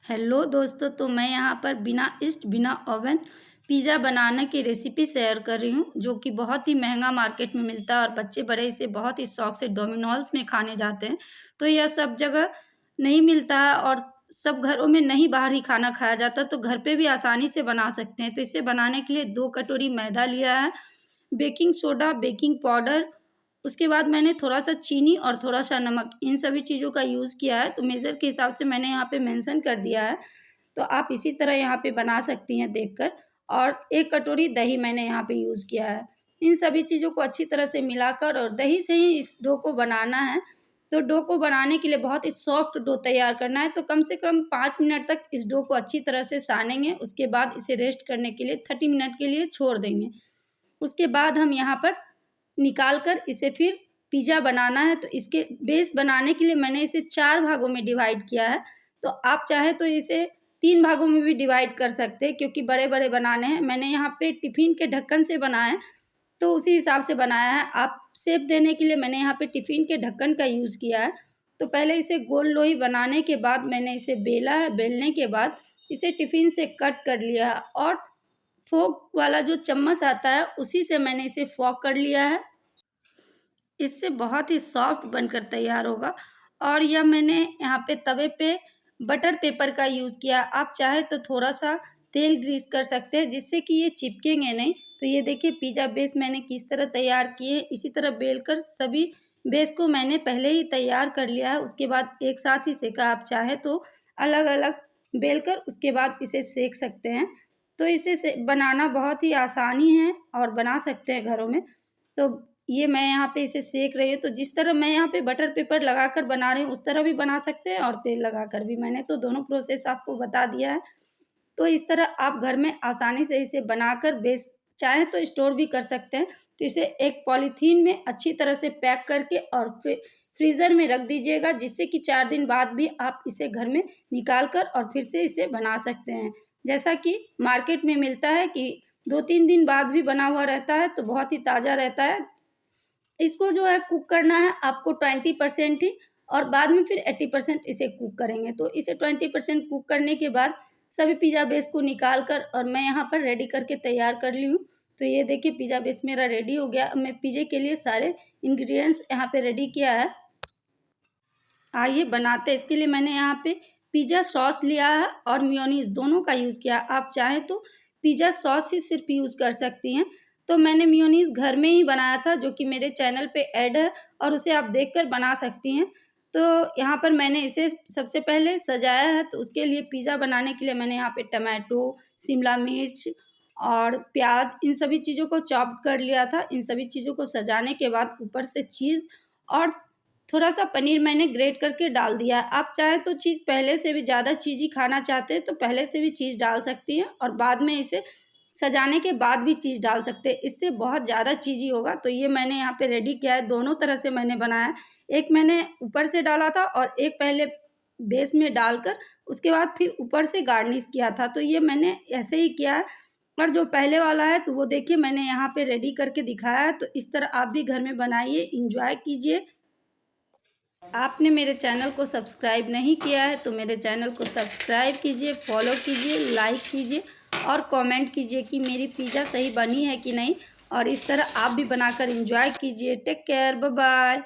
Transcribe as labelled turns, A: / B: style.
A: Hello दोस्तों, तो मैं यहाँ पर बिना ईस्ट बिना ओवन पिज़्ज़ा बनाने की रेसिपी शेयर कर रही हूँ, जो कि बहुत ही महंगा मार्केट में मिलता है और बच्चे बड़े इसे बहुत ही शौक से डोमिनोज में खाने जाते हैं। तो यह सब जगह नहीं मिलता है और सब घरों में नहीं बाहर ही खाना खाया जाता, तो घर पे भी आसानी से बना सकते हैं। तो इसे बनाने के लिए 2 कटोरी मैदा लिया है, बेकिंग सोडा, बेकिंग पाउडर, उसके बाद मैंने थोड़ा-सा चीनी और थोड़ा-सा नमक, इन सभी चीज़ों का यूज़ किया है। तो मेज़र के हिसाब से मैंने यहाँ पे मेंशन कर दिया है। तो आप इसी तरह यहाँ पे बना सकती हैं देखकर। और 1 कटोरी दही मैंने यहाँ पे यूज़ किया है। इन सभी चीज़ों को अच्छी तरह से मिलाकर और दही से ही इस डो को बनाना है। तो डो को बनाने के लिए बहुत ही सॉफ्ट डो तैयार करना है, तो कम से कम 5 मिनट तक इस डो को अच्छी तरह से सानेंगे। उसके बाद इसे रेस्ट करने के लिए 30 मिनट के लिए छोड़ देंगे। उसके बाद हम यहाँ पर निकाल कर इसे फिर पिज़्ज़ा बनाना है। तो इसके बेस बनाने के लिए मैंने इसे 4 भागों में डिवाइड किया है। तो आप चाहे तो इसे 3 भागों में भी डिवाइड कर सकते हैं, क्योंकि बड़े-बड़े बनाने हैं। मैंने यहाँ पे टिफ़िन के ढक्कन से बनाया है, तो उसी हिसाब से बनाया है। आप शेप देने के लिए मैंने यहाँ पे टिफ़िन के ढक्कन का यूज़ किया है। तो पहले इसे गोल लोई बनाने के बाद मैंने इसे बेला है। बेलने के बाद इसे टिफ़िन से कट कर लिया है और फ़ोर्क वाला जो चम्मच आता है, उसी से मैंने इसे फ़ोर्क कर लिया है। इससे बहुत ही सॉफ्ट बनकर तैयार होगा। और यह मैंने यहाँ पे तवे पे बटर पेपर का यूज़ किया। आप चाहे तो थोड़ा-सा तेल ग्रीस कर सकते हैं, जिससे कि ये चिपकेंगे नहीं। तो ये देखिए पिज़्ज़ा बेस मैंने किस तरह तैयार किए हैं। इसी तरह बेलकर सभी बेस को मैंने पहले ही तैयार कर लिया है। उसके बाद एक साथ ही सेका। आप चाहे तो अलग-अलग बेलकर उसके बाद इसे सेक सकते हैं। तो इसे से बनाना बहुत ही आसानी है और बना सकते हैं घरों में। तो ये मैं यहाँ पे इसे सेक रही हूँ। तो जिस तरह मैं यहाँ पे बटर पेपर लगाकर बना रही हूँ, उस तरह भी बना सकते हैं और तेल लगाकर भी। मैंने तो दोनों प्रोसेस आपको बता दिया है। तो इस तरह आप घर में आसानी से इसे बनाकर बेस चाहें तो स्टोर भी कर सकते हैं। तो इसे एक पॉलीथीन में अच्छी तरह से पैक करके और फ्रीज़र में रख दीजिएगा, जिससे कि 4 दिन बाद भी आप इसे घर में निकाल कर और फिर से इसे बना सकते हैं। जैसा कि मार्केट में मिलता है कि 2-3 दिन बाद भी बना हुआ रहता है, तो बहुत ही ताज़ा रहता है। इसको जो है कुक करना है आपको 20% ही, और बाद में फिर 80% इसे कुक करेंगे। तो इसे 20% कुक करने के बाद सभी पिज़्ज़ा बेस को निकाल कर और मैं यहाँ पर रेडी करके तैयार कर ली हूँ। तो ये देखिए पिज़्ज़ा बेस मेरा रेडी हो गया। अब मैं पिज़्ज़े के लिए सारे इंग्रेडिएंट्स यहाँ पे रेडी किया है। आइए बनाते हैं। इसके लिए मैंने यहाँ पे पिज़्ज़ा सॉस लिया है और मेयोनीज़, दोनों का यूज़ किया है। आप चाहें तो पिज़्ज़ा सॉस ही सिर्फ यूज़ कर सकती हैं। तो मैंने मेयोनीज़ घर में ही बनाया था, जो कि मेरे चैनल पे ऐड है और उसे आप देखकर बना सकती हैं। तो यहाँ पर मैंने इसे सबसे पहले सजाया है। तो उसके लिए पिज़्ज़ा बनाने के लिए मैंने यहाँ पे टमाटो, शिमला मिर्च और प्याज़, इन सभी चीज़ों को चॉप कर लिया था। इन सभी चीज़ों को सजाने के बाद ऊपर से चीज़ और थोड़ा-सा पनीर मैंने ग्रेट करके डाल दिया है। आप चाहें तो चीज़ पहले से भी ज़्यादा चीज़ी खाना चाहते हैं, तो पहले से भी चीज़ डाल सकती हैं और बाद में इसे सजाने के बाद भी चीज़ डाल सकते हैं। इससे बहुत ज़्यादा चीज़ी होगा। तो ये मैंने यहाँ पे रेडी किया है, दोनों तरह से मैंने बनाया है। एक मैंने ऊपर से डाला था और एक पहले बेस में डालकर उसके बाद फिर ऊपर से गार्निश किया था। तो ये मैंने ऐसे ही किया है। और जो पहले वाला है तो वो देखिए मैंने यहाँ पे रेडी करके दिखाया है। तो इस तरह आप भी घर में बनाइए, एन्जॉय कीजिए। आपने मेरे चैनल को सब्सक्राइब नहीं किया है तो मेरे चैनल को सब्सक्राइब कीजिए, फॉलो कीजिए, लाइक कीजिए और कमेंट कीजिए कि मेरी पिज़्ज़ा सही बनी है कि नहीं। और इस तरह आप भी बनाकर एंजॉय कीजिए। Take care, bye bye.